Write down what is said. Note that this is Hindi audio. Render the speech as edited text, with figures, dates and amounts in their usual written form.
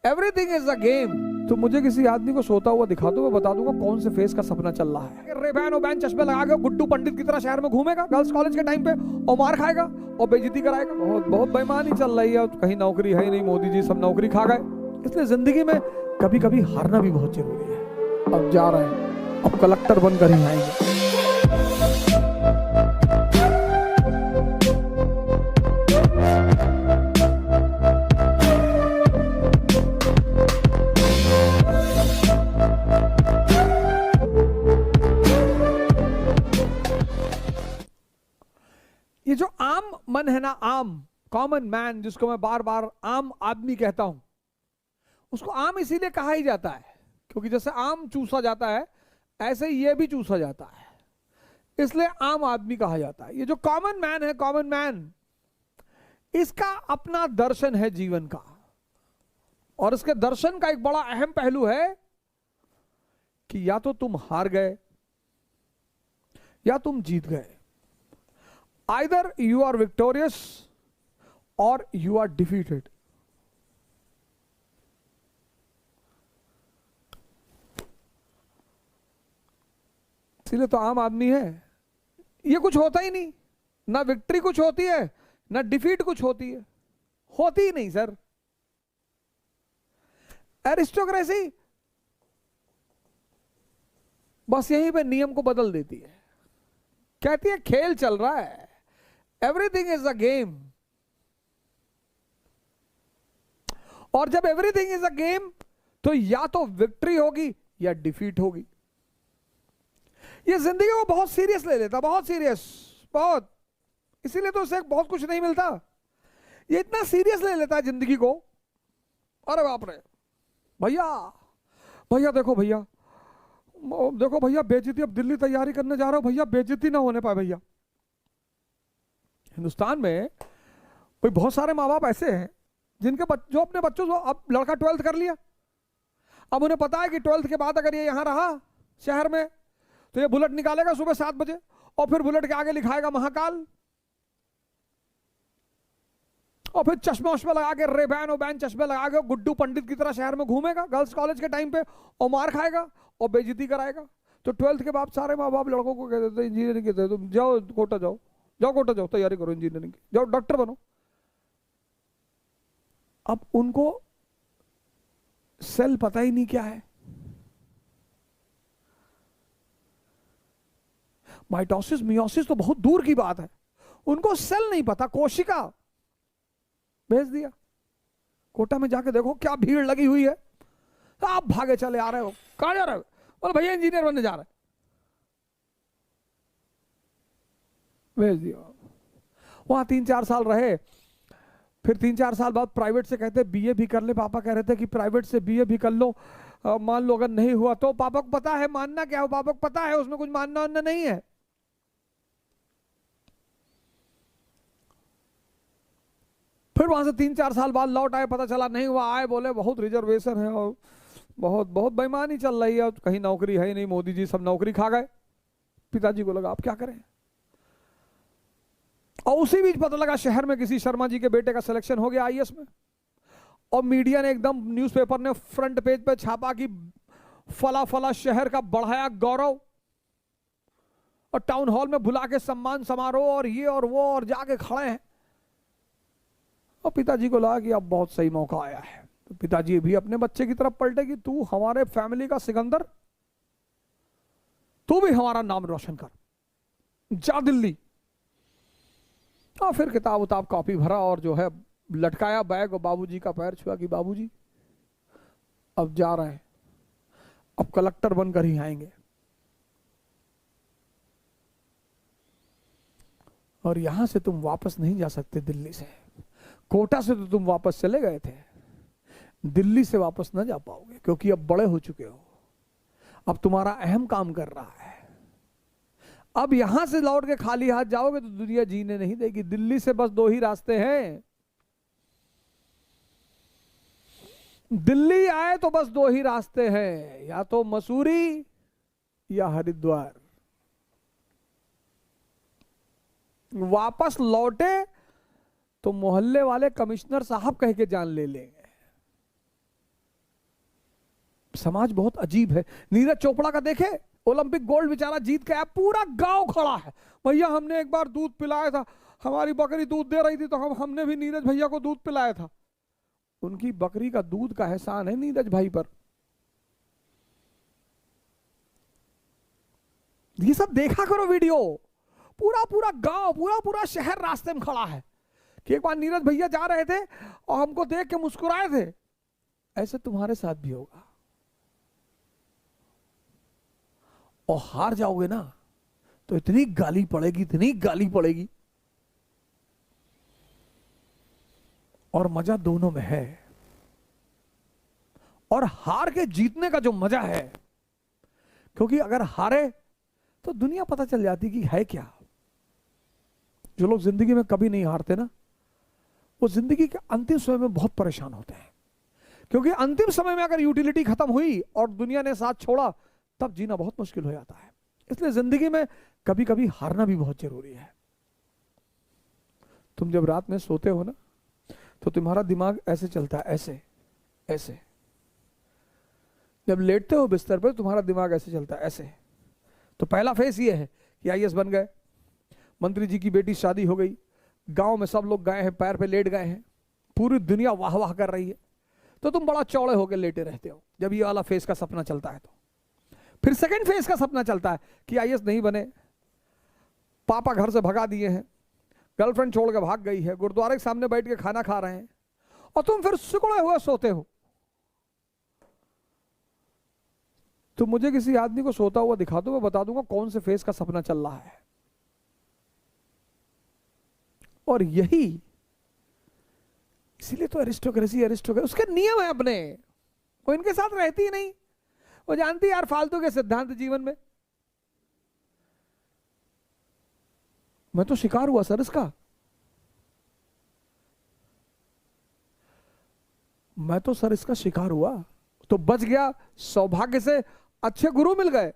Everything is a game. तो मुझे किसी आदमी को सोता हुआ दिखा दो, मैं बता दूंगा कौन से फेस का सपना चल रहा है। रेबैन और बैन चश्मे लगा के गुड्डू पंडित की तरह शहर में घूमेगा गर्ल्स कॉलेज के टाइम पे, और मार खाएगा और बेइज्जती कराएगा। बहुत बहुत बेईमानी चल रही है, कहीं नौकरी है ही नहीं, मोदी जी सब नौकरी खा गए। इसलिए जिंदगी में कभी कभी हारना भी बहुत जरूरी है। अब जा रहे हैं, अब कलेक्टर बनकर ही आएंगे। ये जो आम मन है ना, आम कॉमन मैन, जिसको मैं बार बार आम आदमी कहता हूं, उसको आम इसीलिए कहा ही जाता है क्योंकि जैसे आम चूसा जाता है ऐसे ही ये भी चूसा जाता है, इसलिए आम आदमी कहा जाता है। ये जो कॉमन मैन है, कॉमन मैन, इसका अपना दर्शन है जीवन का, और इसके दर्शन का एक बड़ा अहम पहलू है कि या तो तुम हार गए या तुम जीत गए। Either you are victorious or you are defeated. इसीलिए तो आम आदमी है, ये कुछ होता ही नहीं, ना विक्ट्री कुछ होती है ना डिफीट कुछ होती है, होती ही नहीं सर। एरिस्टोक्रेसी बस यहीं पे नियम को बदल देती है, कहती है खेल चल रहा है, एवरीथिंग इज अ गेम। और जब एवरीथिंग इज अ गेम तो या तो विक्ट्री होगी या डिफीट होगी। ये जिंदगी को बहुत सीरियस ले लेता, बहुत सीरियस, बहुत, इसीलिए तो उसे बहुत कुछ नहीं मिलता। ये इतना सीरियस ले लेता है जिंदगी को, अरे बाप रे, भैया भैया देखो भैया, देखो भैया बेइज्जती, अब दिल्ली तैयारी करने जा रहा हूं भैया, बेइज्जती ना होने पाए भैया। हिंदुस्तान में कोई बहुत सारे माँ बाप ऐसे हैं जिनके जो अपने बच्चों को, अब लड़का 12th कर लिया, अब उन्हें पता है कि 12th के बाद अगर ये यहां रहा शहर में तो ये बुलेट निकालेगा सुबह 7 बजे और फिर बुलेट के आगे लिखाएगा महाकाल, और फिर चश्मा वश्मा लगा के, रेबैन और बैन चश्मे लगा के गुड्डू पंडित की तरह शहर में घूमेगा गर्ल्स कॉलेज के टाइम पे, और मार खाएगा और बेइज्जती कराएगा। तो 12th के बाद सारे माँ बाप लड़कों को कहते थे इंजीनियरिंग कहते, तुम जाओ कोटा जाओ, जाओ कोटा जाओ, तैयारी करो इंजीनियरिंग की, जाओ डॉक्टर बनो। अब उनको सेल पता ही नहीं क्या है, माइटोसिस मियोसिस तो बहुत दूर की बात है, उनको सेल नहीं पता, कोशिका। भेज दिया कोटा में, जाके देखो क्या भीड़ लगी हुई है, आप भागे चले आ रहे हो, कहां जा रहे हो, बोले भैया इंजीनियर बनने जा रहे हैं, भेज दिया। वहां 3-4 साल रहे, फिर 3-4 साल बाद प्राइवेट से कहते बीए भी कर ले, पापा कह रहे थे कि प्राइवेट से बीए भी कर लो, मान लो अगर नहीं हुआ तो, पापा को पता है मानना क्या हो, पापा को पता है उसमें कुछ मानना वानना नहीं है। फिर वहां से 3-4 साल बाद लौट आए, पता चला नहीं हुआ, आए बोले बहुत रिजर्वेशन है और बहुत बहुत बेईमानी चल रही है, कहीं नौकरी है ही नहीं, मोदी जी सब नौकरी खा गए। पिताजी को लगा अब क्या करें, और उसी बीच पता लगा शहर में किसी शर्मा जी के बेटे का सिलेक्शन हो गया आईएएस में, और मीडिया ने एकदम, न्यूज़पेपर ने फ्रंट पेज पे छापा कि फला फला शहर का बढ़ाया गौरव, और टाउन हॉल में बुला के सम्मान समारोह और ये और वो, और जाके खड़े हैं। और पिताजी को लगा कि अब बहुत सही मौका आया है, तो पिताजी भी अपने बच्चे की तरफ पलटे कि तू हमारे फैमिली का सिकंदर, तू भी हमारा नाम रोशन कर, जा दिल्ली। और फिर किताब उताब कॉपी भरा और जो है लटकाया बैग, और बाबूजी का पैर छुआ कि बाबूजी अब जा रहे हैं, अब कलेक्टर बनकर ही आएंगे। और यहां से तुम वापस नहीं जा सकते, दिल्ली से, कोटा से तो तुम वापस चले गए थे, दिल्ली से वापस ना जा पाओगे क्योंकि अब बड़े हो चुके हो, अब तुम्हारा अहम काम कर रहा है। अब यहां से लौट के खाली हाथ जाओगे तो दुनिया जीने नहीं देगी। दिल्ली से बस 2 ही रास्ते हैं, दिल्ली आए तो बस 2 ही रास्ते हैं, या तो मसूरी या हरिद्वार। वापस लौटे तो मोहल्ले वाले कमिश्नर साहब कह के जान ले लेंगे। समाज बहुत अजीब है। नीरज चोपड़ा का देखे, ओलंपिक गोल्ड बेचारा जीत के आया, पूरा गांव खड़ा है, भैया हमने एक बार दूध पिलाया था, हमारी बकरी दूध दे रही थी तो हमने भी नीरज भैया को दूध पिलाया था। उनकी बकरी का दूध का एहसान है नीरज भाई पर। ये सब देखा करो वीडियो, पूरा पूरा गांव, पूरा पूरा शहर रास्ते में खड़ा है कि एक बार नीरज भैया जा रहे थे और हमको देख के मुस्कुराए थे। ऐसे तुम्हारे साथ भी होगा, और हार जाओगे ना तो इतनी गाली पड़ेगी, इतनी गाली पड़ेगी। और मजा दोनों में है, और हार के जीतने का जो मजा है, क्योंकि अगर हारे तो दुनिया पता चल जाती कि है क्या। जो लोग जिंदगी में कभी नहीं हारते ना, वो जिंदगी के अंतिम समय में बहुत परेशान होते हैं, क्योंकि अंतिम समय में अगर यूटिलिटी खत्म हुई और दुनिया ने साथ छोड़ा, तब जीना बहुत मुश्किल हो जाता है। इसलिए जिंदगी में कभी कभी हारना भी बहुत जरूरी है। तुम जब रात में सोते हो ना, तो तुम्हारा दिमाग ऐसे चलता है, ऐसे ऐसे। जब लेटते हो बिस्तर पर, तुम्हारा दिमाग ऐसे चलता है, ऐसे। तो पहला फेस ये है कि आईएएस बन गए, मंत्री जी की बेटी शादी हो गई, गांव में सब लोग गए हैं, पैर पे लेट गए हैं, पूरी दुनिया वाह वाह कर रही है, तो तुम बड़ा चौड़े होकर लेटे रहते हो जब ये वाला फेस का सपना चलता है। तो फिर सेकंड फेस का सपना चलता है कि आईएएस नहीं बने, पापा घर से भगा दिए हैं, गर्लफ्रेंड छोड़ के भाग गई है, गुरुद्वारे के सामने बैठ के खाना खा रहे हैं, और तुम फिर सिकुड़े हुए सोते हो। तो मुझे किसी आदमी को सोता हुआ दिखा दो, मैं बता दूंगा कौन से फेस का सपना चल रहा है। और यही, इसीलिए तो एरिस्टोक्रेसी उसके नियम है अपने, वो इनके साथ रहती ही नहीं। वो जानती है यार फालतू के सिद्धांत जीवन में। मैं तो शिकार हुआ सर इसका, मैं तो सर इसका शिकार हुआ, तो बच गया। सौभाग्य से अच्छे गुरु मिल गए,